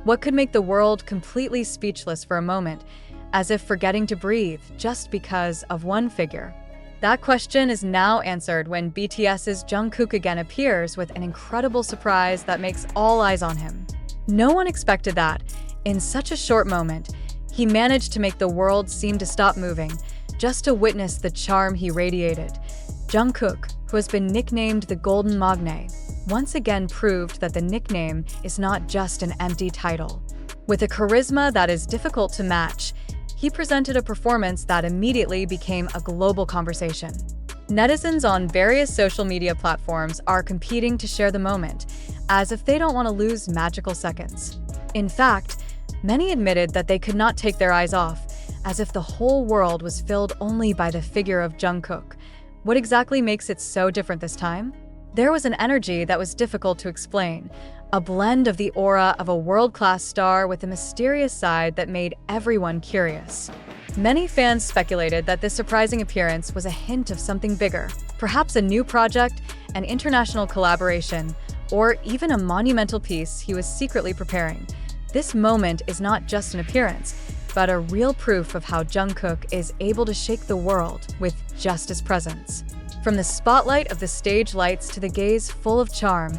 What could make the world completely speechless for a moment, as if forgetting to breathe just because of one figure? That question is now answered when BTS's Jungkook again appears with an incredible surprise that makes all eyes on him. No one expected that. In such a short moment, he managed to make the world seem to stop moving, just to witness the charm he radiated. Jungkook, who has been nicknamed the Golden Magne, once again proved that the nickname is not just an empty title. With a charisma that is difficult to match, he presented a performance that immediately became a global conversation. Netizens on various social media platforms are competing to share the moment, as if they don't want to lose magical seconds. In fact, many admitted that they could not take their eyes off, as if the whole world was filled only by the figure of Jungkook. What exactly makes it so different this time? There was an energy that was difficult to explain, a blend of the aura of a world-class star with a mysterious side that made everyone curious. Many fans speculated that this surprising appearance was a hint of something bigger, perhaps a new project, an international collaboration, or even a monumental piece he was secretly preparing. This moment is not just an appearance, but a real proof of how Jungkook is able to shake the world with just his presence. From the spotlight of the stage lights to the gaze full of charm,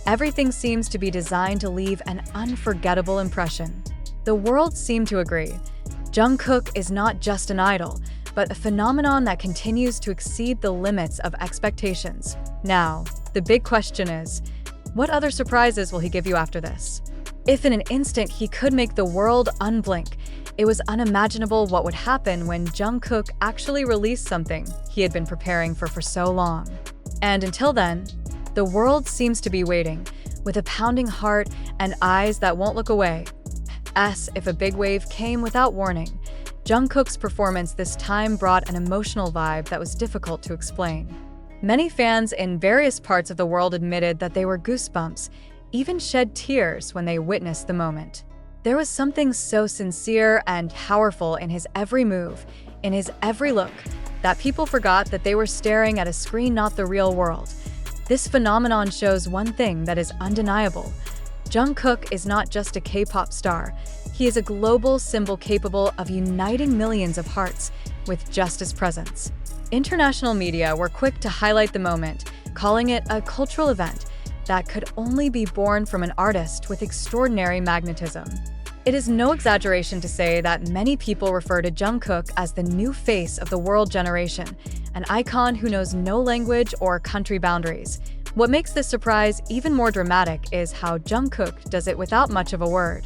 everything seems to be designed to leave an unforgettable impression. The world seemed to agree. Jungkook is not just an idol, but a phenomenon that continues to exceed the limits of expectations. Now, the big question is, what other surprises will he give you after this? If in an instant he could make the world unblink, it was unimaginable what would happen when Jungkook actually released something he had been preparing for so long. And until then, the world seems to be waiting, with a pounding heart and eyes that won't look away. As if a big wave came without warning, Jungkook's performance this time brought an emotional vibe that was difficult to explain. Many fans in various parts of the world admitted that they were goosebumps, even shed tears when they witnessed the moment. There was something so sincere and powerful in his every move, in his every look, that people forgot that they were staring at a screen, not the real world. This phenomenon shows one thing that is undeniable. Jungkook is not just a K-pop star. He is a global symbol capable of uniting millions of hearts with just his presence. International media were quick to highlight the moment, calling it a cultural event that could only be born from an artist with extraordinary magnetism. It is no exaggeration to say that many people refer to Jungkook as the new face of the world generation, an icon who knows no language or country boundaries. What makes this surprise even more dramatic is how Jungkook does it without much of a word.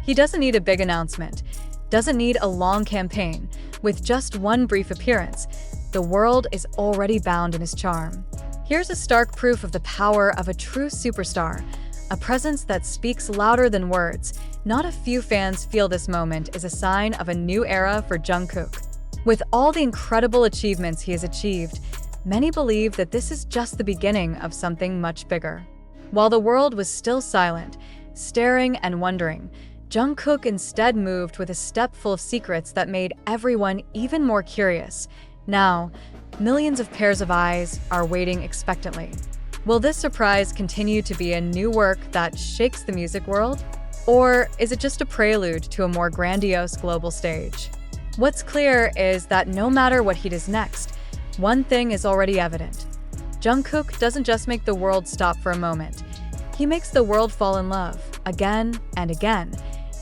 He doesn't need a big announcement, doesn't need a long campaign. With just one brief appearance, the world is already bound in his charm. Here's a stark proof of the power of a true superstar, a presence that speaks louder than words. Not a few fans feel this moment is a sign of a new era for Jungkook. With all the incredible achievements he has achieved, many believe that this is just the beginning of something much bigger. While the world was still silent, staring and wondering, Jungkook instead moved with a step full of secrets that made everyone even more curious. Now, millions of pairs of eyes are waiting expectantly. Will this surprise continue to be a new work that shakes the music world? Or is it just a prelude to a more grandiose global stage? What's clear is that no matter what he does next, one thing is already evident. Jungkook doesn't just make the world stop for a moment. He makes the world fall in love, again and again.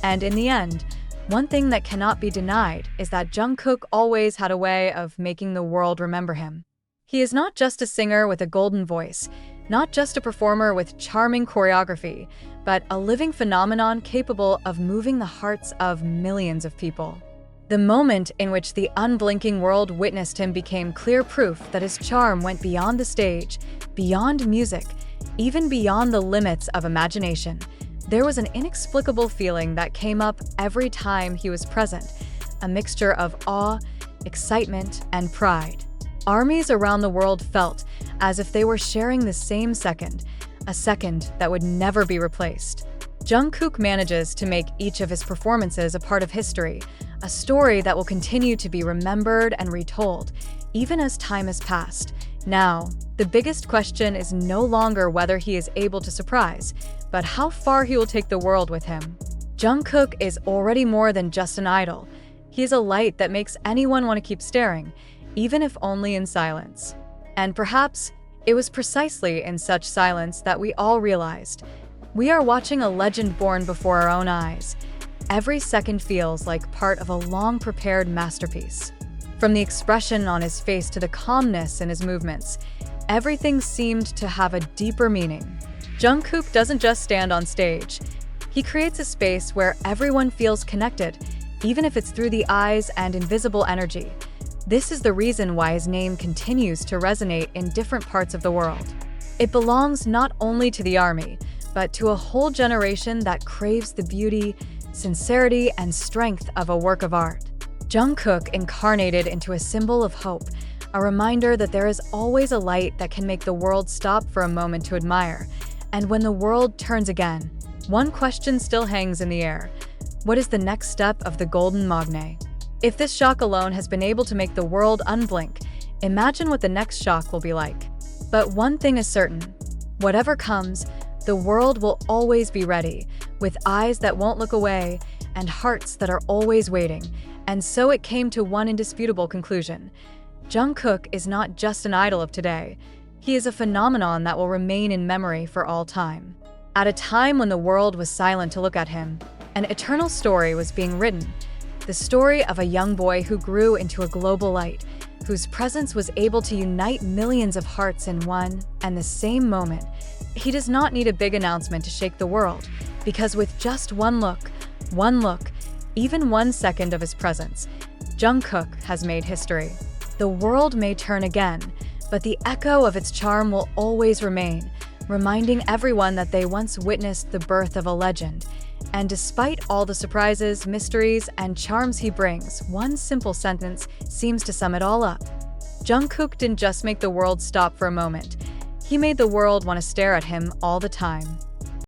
And in the end, one thing that cannot be denied is that Jungkook always had a way of making the world remember him. He is not just a singer with a golden voice, not just a performer with charming choreography, but a living phenomenon capable of moving the hearts of millions of people. The moment in which the unblinking world witnessed him became clear proof that his charm went beyond the stage, beyond music, even beyond the limits of imagination. There was an inexplicable feeling that came up every time he was present, a mixture of awe, excitement, and pride. Armies around the world felt as if they were sharing the same second, a second that would never be replaced. Jungkook manages to make each of his performances a part of history, a story that will continue to be remembered and retold, even as time has passed. Now, the biggest question is no longer whether he is able to surprise, but how far he will take the world with him. Jungkook is already more than just an idol. He is a light that makes anyone want to keep staring, even if only in silence. And perhaps it was precisely in such silence that we all realized we are watching a legend born before our own eyes. Every second feels like part of a long-prepared masterpiece. From the expression on his face to the calmness in his movements, everything seemed to have a deeper meaning. Jungkook doesn't just stand on stage. He creates a space where everyone feels connected, even if it's through the eyes and invisible energy. This is the reason why his name continues to resonate in different parts of the world. It belongs not only to the ARMY, but to a whole generation that craves the beauty, sincerity, and strength of a work of art. Jungkook incarnated into a symbol of hope, a reminder that there is always a light that can make the world stop for a moment to admire. And when the world turns again, one question still hangs in the air. What is the next step of the Golden Magne? If this shock alone has been able to make the world unblink, imagine what the next shock will be like. But one thing is certain, whatever comes, the world will always be ready, with eyes that won't look away and hearts that are always waiting. And so it came to one indisputable conclusion. Jungkook is not just an idol of today. He is a phenomenon that will remain in memory for all time. At a time when the world was silent to look at him, an eternal story was being written. The story of a young boy who grew into a global light, whose presence was able to unite millions of hearts in one and the same moment. He does not need a big announcement to shake the world, because with just one look, even 1 second of his presence, Jungkook has made history. The world may turn again, but the echo of its charm will always remain, reminding everyone that they once witnessed the birth of a legend. And despite all the surprises, mysteries, and charms he brings, one simple sentence seems to sum it all up. Jungkook didn't just make the world stop for a moment. He made the world want to stare at him all the time.